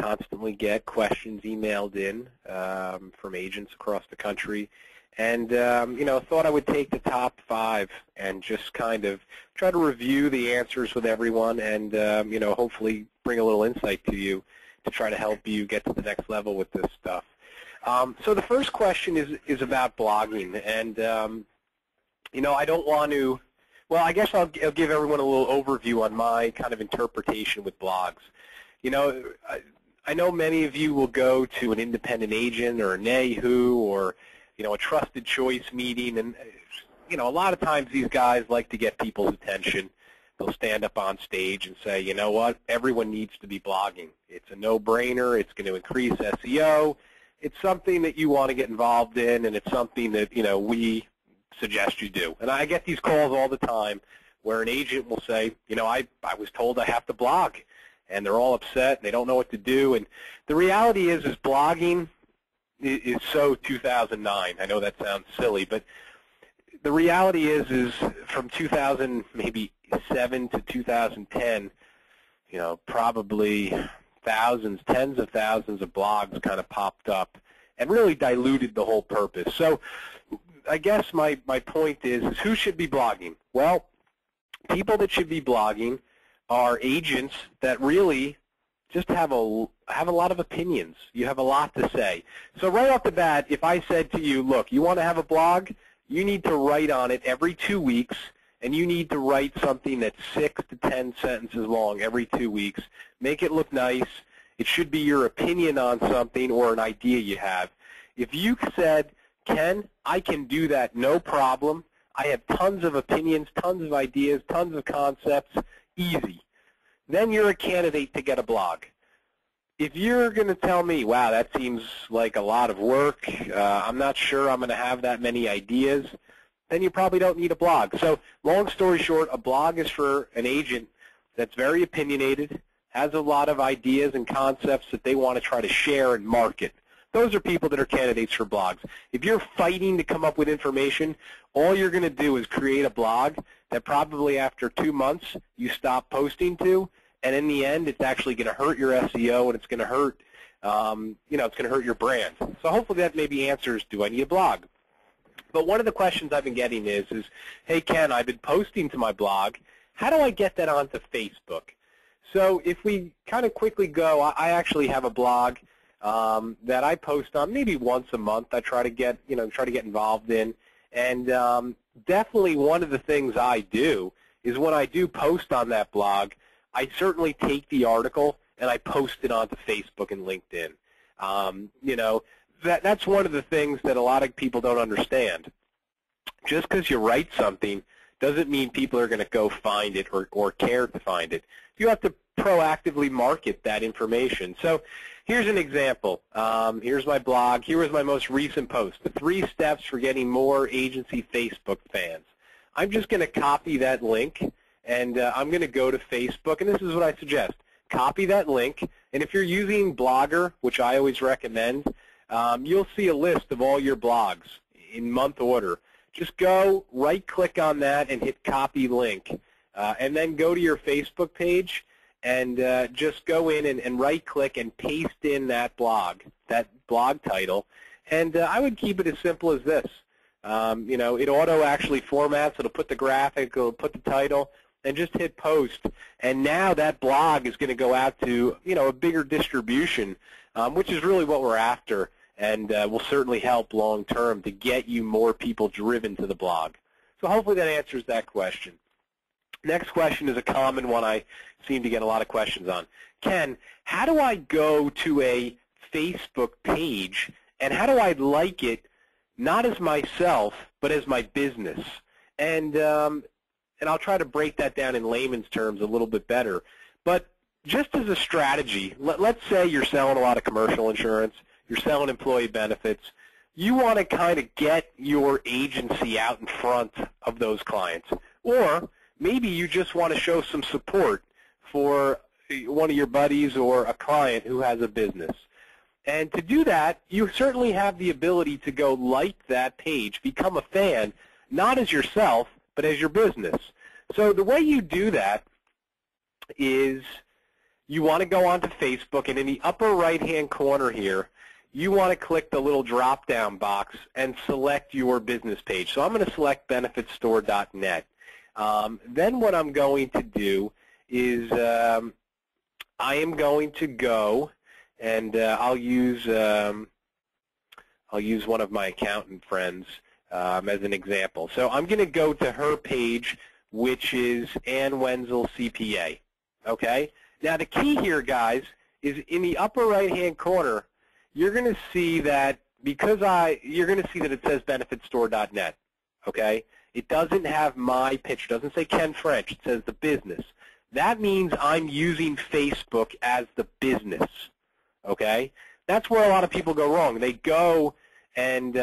constantly get questions emailed in from agents across the country. And, thought I would take the top 5 and just kind of try to review the answers with everyone and, hopefully bring a little insight to you to try to help you get to the next level with this stuff. So the first question is about blogging. And, I don't want to, well, I guess I'll give everyone a little overview on my kind of interpretation with blogs. I know many of you will go to an independent agent or a NAHU or, a trusted choice meeting, and, a lot of times these guys like to get people's attention. They'll stand up on stage and say, you know what, everyone needs to be blogging. It's a no-brainer. It's going to increase SEO. It's something that you want to get involved in, and it's something that, we suggest you do. And I get these calls all the time where an agent will say, I was told I have to blog, and they're all upset, and they don't know what to do. And the reality is blogging is so 2009. I know that sounds silly, but the reality is from 2000, maybe 7 to 2010, probably thousands, tens of thousands of blogs kind of popped up and really diluted the whole purpose. So I guess my point is who should be blogging? Well, people that should be blogging are agents that really just have a lot of opinions. You have a lot to say. So right off the bat, if I said to you, look, you want to have a blog, you need to write on it every 2 weeks, and you need to write something that's 6 to 10 sentences long every 2 weeks. Make it look nice. It should be your opinion on something or an idea you have. If you said, Ken, I can do that, no problem. I have tons of opinions, tons of ideas, tons of concepts, easy. Then you're a candidate to get a blog. If you're going to tell me, wow, that seems like a lot of work, I'm not sure I'm going to have that many ideas, then you probably don't need a blog. So long story short, a blog is for an agent that's very opinionated, has a lot of ideas and concepts that they want to try to share and market. Those are people that are candidates for blogs. If you're fighting to come up with information, all you're going to do is create a blog that probably after 2 months you stop posting to, and in the end it's actually going to hurt your SEO and it's going to hurt, it's going to hurt your brand. So hopefully that maybe answers, do I need a blog? But one of the questions I've been getting is, hey Ken, I've been posting to my blog. How do I get that onto Facebook? So if we kind of quickly go, I actually have a blog that I post on maybe once a month. I try to get involved in, and definitely one of the things I do is when I do post on that blog, I certainly take the article and I post it onto Facebook and LinkedIn. That's one of the things that a lot of people don't understand. Just because you write something doesn't mean people are going to go find it or care to find it. You have to proactively market that information. So here's an example. Here's my blog. Here was my most recent post, the 3 steps for getting more agency Facebook fans. I'm just going to copy that link, and I'm going to go to Facebook, and this is what I suggest. Copy that link, and if you're using Blogger, which I always recommend, you'll see a list of all your blogs in month order. Just go, right-click on that, and hit Copy Link, and then go to your Facebook page, and just go in and right-click and paste in that blog title. And I would keep it as simple as this. It auto actually formats. It'll put the graphic, it'll put the title, and just hit post. And now that blog is going to go out to a bigger distribution, which is really what we're after, and will certainly help long term to get you more people driven to the blog. So hopefully that answers that question. Next question is a common one I seem to get a lot of questions on. Ken, how do I go to a Facebook page, and how do I like it not as myself but as my business? And I'll try to break that down in layman's terms a little bit better. But just as a strategy, let's say you're selling a lot of commercial insurance, you're selling employee benefits, you want to kind of get your agency out in front of those clients. Or maybe you just want to show some support for one of your buddies or a client who has a business. And to do that, you certainly have the ability to go like that page, become a fan, not as yourself, but as your business. So the way you do that is you want to go onto Facebook, and in the upper right-hand corner here, you want to click the little drop-down box and select your business page. So I'm going to select benefitstore.net. Then what I'm going to do is I am going to go, and I'll use one of my accountant friends as an example. So I'm going to go to her page, which is Ann Wenzel CPA. Okay. Now the key here, guys, is in the upper right-hand corner. You're going to see that you're going to see that it says benefitstore.net. Okay. It doesn't have my picture. It doesn't say Ken French. It says the business. That means I'm using Facebook as the business. Okay. That's where a lot of people go wrong. They go and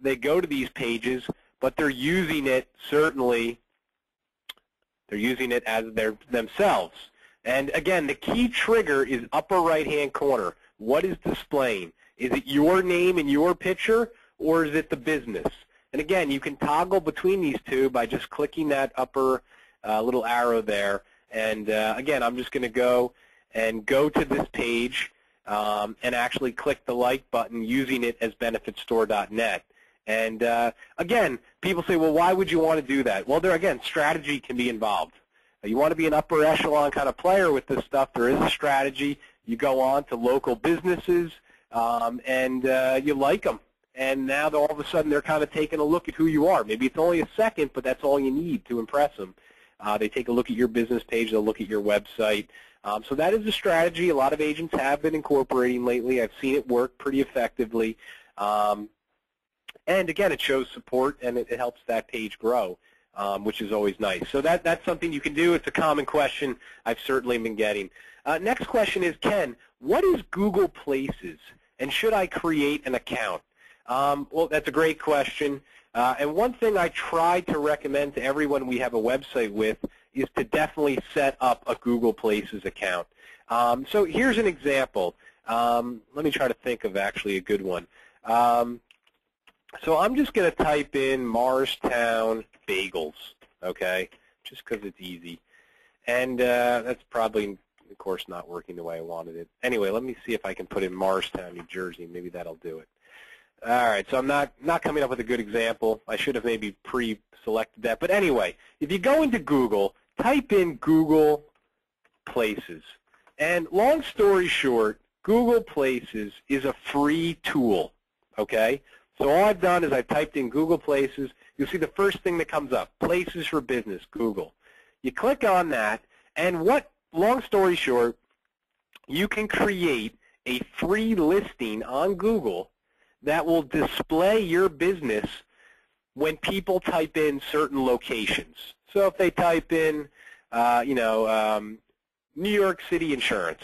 they go to these pages, but they're using it they're using it as themselves. And again, the key trigger is upper right-hand corner. What is displaying? Is it your name and your picture, or is it the business? And again, you can toggle between these two by just clicking that upper little arrow there. And again, I'm just going to go to this page and actually click the like button using it as benefitstore.net. And again, people say, well, why would you want to do that? Well, again, strategy can be involved. You want to be an upper echelon kind of player with this stuff. There is a strategy. You go on to local businesses, and you like them. And now all of a sudden they're kind of taking a look at who you are. Maybe it's only a second, but that's all you need to impress them. They take a look at your business page. They'll look at your website. So that is a strategy a lot of agents have been incorporating lately. I've seen it work pretty effectively. And again, it shows support, and it helps that page grow, which is always nice. So that's something you can do. It's a common question I've certainly been getting. Next question is, Ken, what is Google Places, and should I create an account? Well, that's a great question. And one thing I try to recommend to everyone we have a website with is to definitely set up a Google Places account. So here's an example. Let me try to think of actually a good one. So I'm just going to type in Morristown Bagels, okay, just because it's easy. And that's probably, of course, not working the way I wanted it. Anyway, let me see if I can put in Morristown, New Jersey. Maybe that'll do it. All right, so I'm not coming up with a good example. I should have maybe pre-selected that. But anyway, if you go into Google, type in Google Places. And long story short, Google Places is a free tool, okay? So all I've done is I've typed in Google Places. You'll see the first thing that comes up, Places for Business, Google. You click on that, and long story short, you can create a free listing on Google that will display your business when people type in certain locations. So if they type in, New York City Insurance,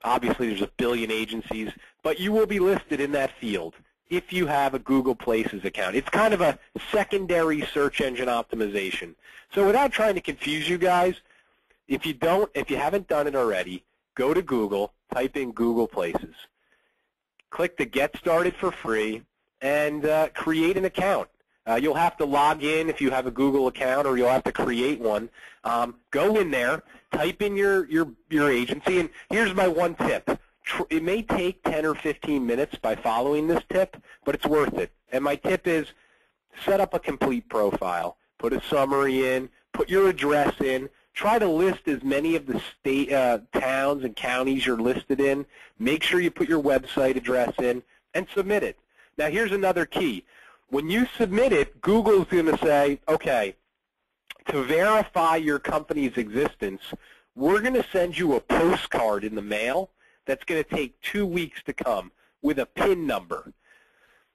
obviously there's a billion agencies, but you will be listed in that field if you have a Google Places account. It's kind of a secondary search engine optimization. So without trying to confuse you guys, if you haven't done it already, go to Google, type in Google Places. Click the Get Started for free, and create an account. You'll have to log in if you have a Google account, or you'll have to create one. Go in there, type in your agency, and here's my one tip. It may take 10 or 15 minutes by following this tip, but it's worth it. And my tip is set up a complete profile. Put a summary in. Put your address in. Try to list as many of the state towns and counties you're listed in. Make sure you put your website address in and submit it. Now, here's another key. When you submit it, Google's going to say, okay, to verify your company's existence, we're going to send you a postcard in the mail that's going to take 2 weeks to come with a PIN number.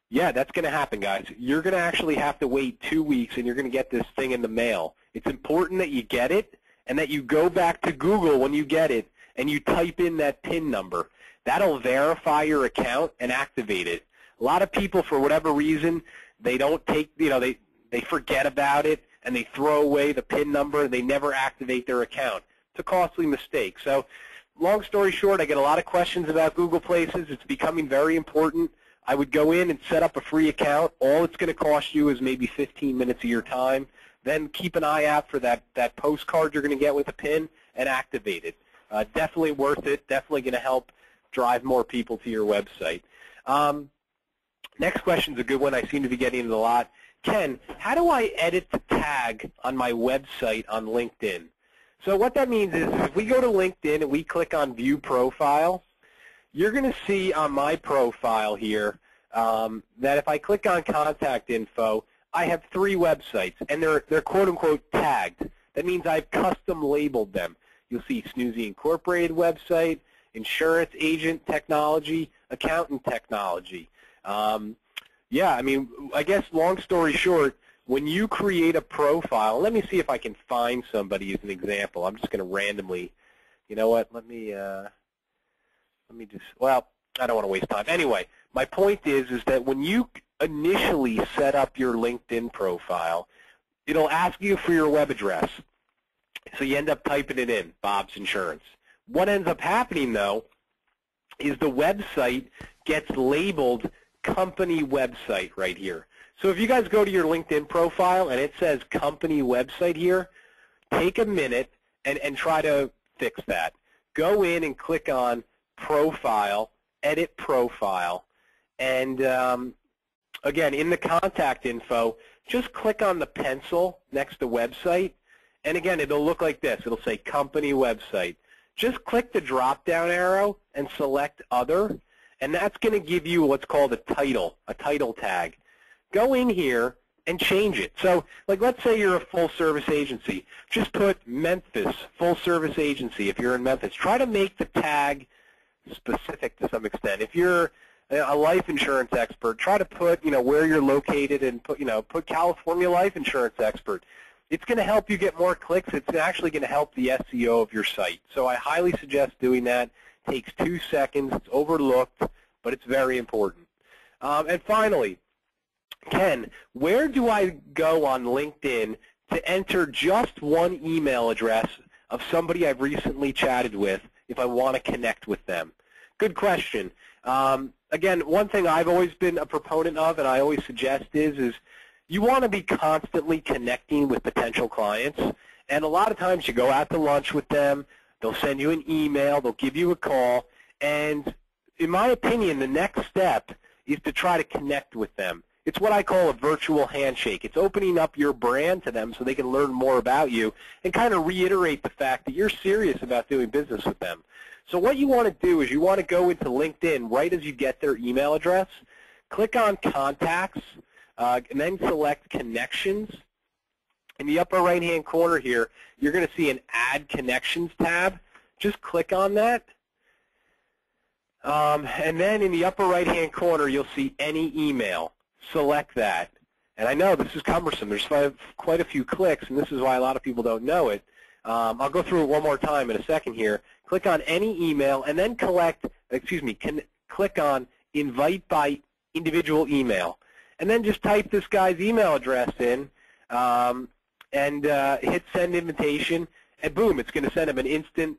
Yeah, that's going to happen, guys. You're going to actually have to wait 2 weeks, and you're going to get this thing in the mail. It's important that you get it and that you go back to Google when you get it and you type in that PIN number. That'll verify your account and activate it. A lot of people, for whatever reason, they don't take, they forget about it, and they throw away the PIN number, and they never activate their account. It's a costly mistake. So long story short, I get a lot of questions about Google Places. It's becoming very important. I would go in and set up a free account. All it's going to cost you is maybe 15 minutes of your time. Then keep an eye out for that postcard you're going to get with a PIN and activate it. Definitely worth it. Definitely going to help drive more people to your website. Next question is a good one. I seem to be getting it a lot. Ken, how do I edit the tag on my website on LinkedIn? So what that means is if we go to LinkedIn and we click on View Profile, you're going to see on my profile here that if I click on Contact Info, I have 3 websites, and they're quote-unquote tagged. That means I've custom labeled them. You'll see Snoozy Incorporated website, Insurance Agent Technology, Accountant Technology. Yeah, I mean, I guess long story short, when you create a profile, let me see if I can find somebody as an example. I'm just going to randomly, you know what, let me just, well, I don't want to waste time. Anyway, my point is that when you initially set up your LinkedIn profile, it'll ask you for your web address. So you end up typing it in, Bob's Insurance. What ends up happening, though, is the website gets labeled company website right here. So if you guys go to your LinkedIn profile and it says company website here, take a minute and try to fix that. Go in and click on Profile, Edit Profile, and again, in the contact info, just click on the pencil next to website, and again, it'll look like this. It'll say company website. Just click the drop-down arrow and select Other, and that's going to give you what's called a title tag. Go in here and change it. So, like, let's say you're a full-service agency. Just put Memphis full-service agency if you're in Memphis. Try to make the tag specific to some extent. If you're a life insurance expert, try to put, where you're located and put California life insurance expert. It's going to help you get more clicks. It's actually going to help the SEO of your site. So I highly suggest doing that. It takes 2 seconds. It's overlooked, but it's very important. And finally, Ken, where do I go on LinkedIn to enter just one email address of somebody I've recently chatted with if I want to connect with them? Good question. Again, one thing I've always been a proponent of and I always suggest is you want to be constantly connecting with potential clients. And a lot of times you go out to lunch with them, they'll send you an email, they'll give you a call, and in my opinion, the next step is to try to connect with them. It's what I call a virtual handshake. It's opening up your brand to them so they can learn more about you and kind of reiterate the fact that you're serious about doing business with them. So what you want to do is you want to go into LinkedIn right as you get their email address, click on Contacts, and then select Connections. In the upper right-hand corner here, you're going to see an Add Connections tab. Just click on that. And then in the upper right-hand corner, you'll see Any Email. Select that. And I know this is cumbersome. There's quite a few clicks, and this is why a lot of people don't know it. I'll go through it one more time in a second here. Click on Any Email, and then click on Invite by Individual Email. And then just type this guy's email address in and hit Send Invitation, and boom, it's going to send him an instant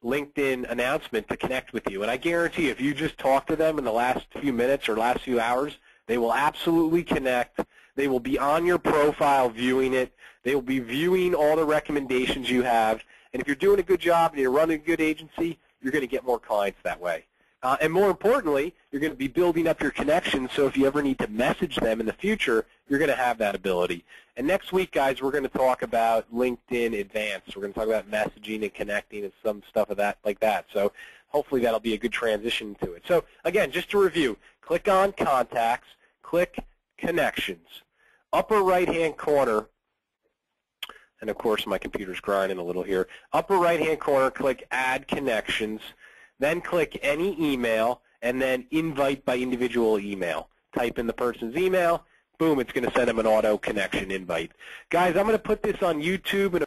LinkedIn announcement to connect with you. And I guarantee if you just talk to them in the last few minutes or last few hours, they will absolutely connect. They will be on your profile viewing it. They will be viewing all the recommendations you have. And if you're doing a good job and you're running a good agency, you're going to get more clients that way. And more importantly, you're going to be building up your connections, so if you ever need to message them in the future, you're going to have that ability. And next week, guys, we're going to talk about LinkedIn Advanced. We're going to talk about messaging and connecting and some stuff of that like that. So hopefully that'll be a good transition to it. So again, just to review, click on Contacts, click Connections. Upper right-hand corner, and of course my computer's grinding a little here. Upper right-hand corner, click Add Connections. Then click Any Email, and then Invite by Individual Email. Type in the person's email. Boom, it's going to send them an auto connection invite. Guys, I'm going to put this on YouTube in